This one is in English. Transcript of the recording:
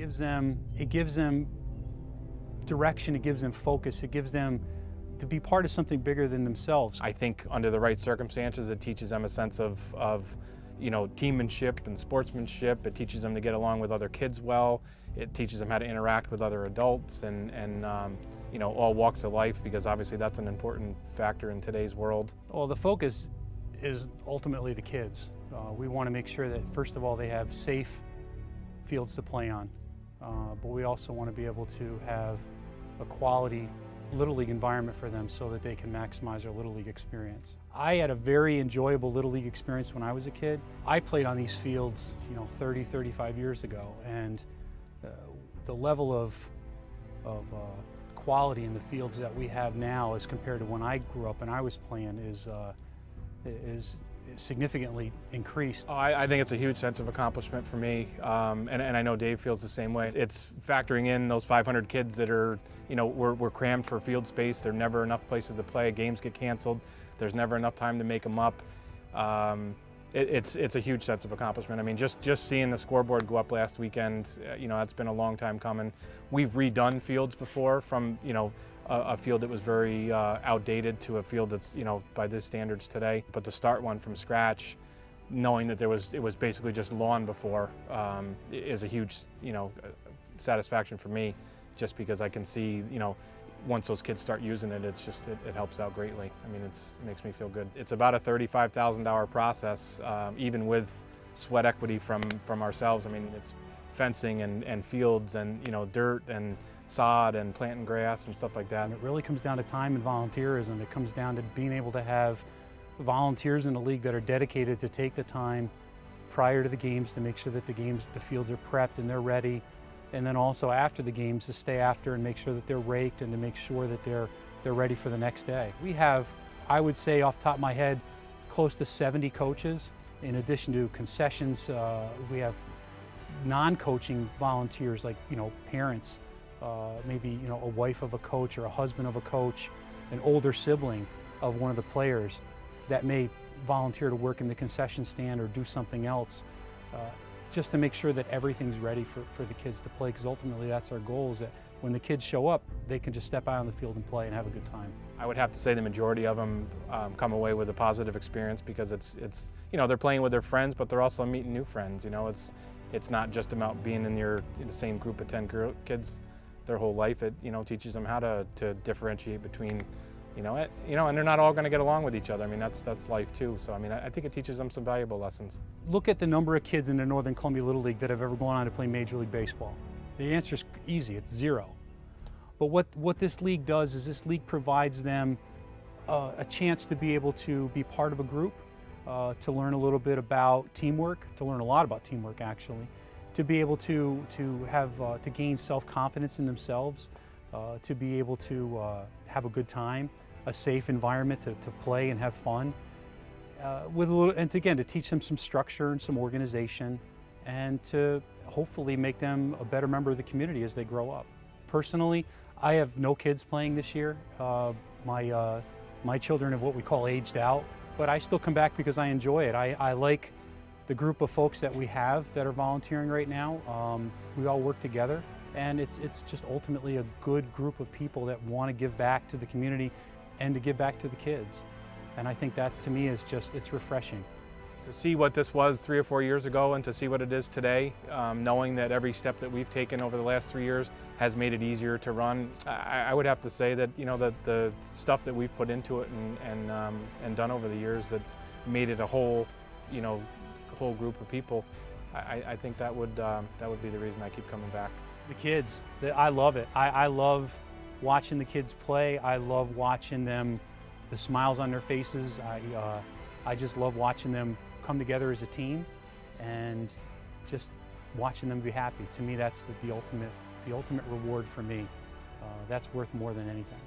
It gives them direction, it gives them focus, it gives them to be part of something bigger than themselves. I think under the right circumstances, it teaches them a sense of teammanship and sportsmanship. It teaches them to get along with other kids well. It teaches them how to interact with other adults and all walks of life, because obviously that's an important factor in today's world. Well, the focus is ultimately the kids. We want to make sure that, first of all, they have safe fields to play on, but we also want to be able to have a quality Little League environment for them so that they can maximize their Little League experience. I had a very enjoyable Little League experience when I was a kid. I played on these fields 30, 35 years ago, and the level of quality in the fields that we have now as compared to when I grew up and I was playing is significantly increased. I think it's a huge sense of accomplishment for me, and I know Dave feels the same way. It's factoring in those 500 kids that are, we're crammed for field space. There are never enough places to play. Games get canceled. There's never enough time to make them up. It's a huge sense of accomplishment. I mean, just seeing the scoreboard go up last weekend, that's been a long time coming. We've redone fields before from, a field that was very outdated to a field that's, by these standards today. But to start one from scratch, knowing that it was basically just lawn before, is a huge, satisfaction for me, just because I can see, once those kids start using it, it helps out greatly. I mean, it makes me feel good. It's about a $35,000 process, even with sweat equity from ourselves. I mean, it's fencing and fields and, dirt and sod and planting grass and stuff like that. And it really comes down to time and volunteerism. It comes down to being able to have volunteers in the league that are dedicated to take the time prior to the games to make sure that the fields are prepped and they're ready. And then also after the games to stay after and make sure that they're raked and to make sure that they're ready for the next day. We have, I would say off the top of my head, close to 70 coaches. In addition to concessions, we have non-coaching volunteers like, parents, maybe, a wife of a coach or a husband of a coach, an older sibling of one of the players that may volunteer to work in the concession stand or do something else, just to make sure that everything's ready for the kids to play, because ultimately that's our goal, is that when the kids show up, they can just step out on the field and play and have a good time. I would have to say the majority of them come away with a positive experience, because it's they're playing with their friends, but they're also meeting new friends. It's not just about being in the same group of 10 kids their whole life. It teaches them how to differentiate between and they're not all going to get along with each other. I mean, that's life too. So I mean, I think it teaches them some valuable lessons. Look at the number of kids in the Northern Columbia Little League that have ever gone on to play Major League Baseball. The answer is easy, it's 0. But what this league does is this league provides them a chance to be able to be part of a group, to learn a little bit about teamwork, to learn a lot about teamwork actually, to be able to gain self-confidence in themselves, to be able to have a good time, a safe environment to play and have fun, and again, to teach them some structure and some organization, and to hopefully make them a better member of the community as they grow up. Personally, I have no kids playing this year. My children have what we call aged out, but I still come back because I enjoy it. I like the group of folks that we have that are volunteering right now. We all work together, and it's just ultimately a good group of people that want to give back to the community and to give back to the kids. And I think that to me is it's refreshing. To see what this was 3 or 4 years ago and to see what it is today, knowing that every step that we've taken over the last 3 years has made it easier to run, I would have to say that the stuff that we've put into it and done over the years that's made it a whole group of people. I think that would be the reason I keep coming back. The kids, I love it. I love watching the kids play. I love watching them, the smiles on their faces. I just love watching them come together as a team and just watching them be happy. To me, that's the ultimate reward for me. That's worth more than anything.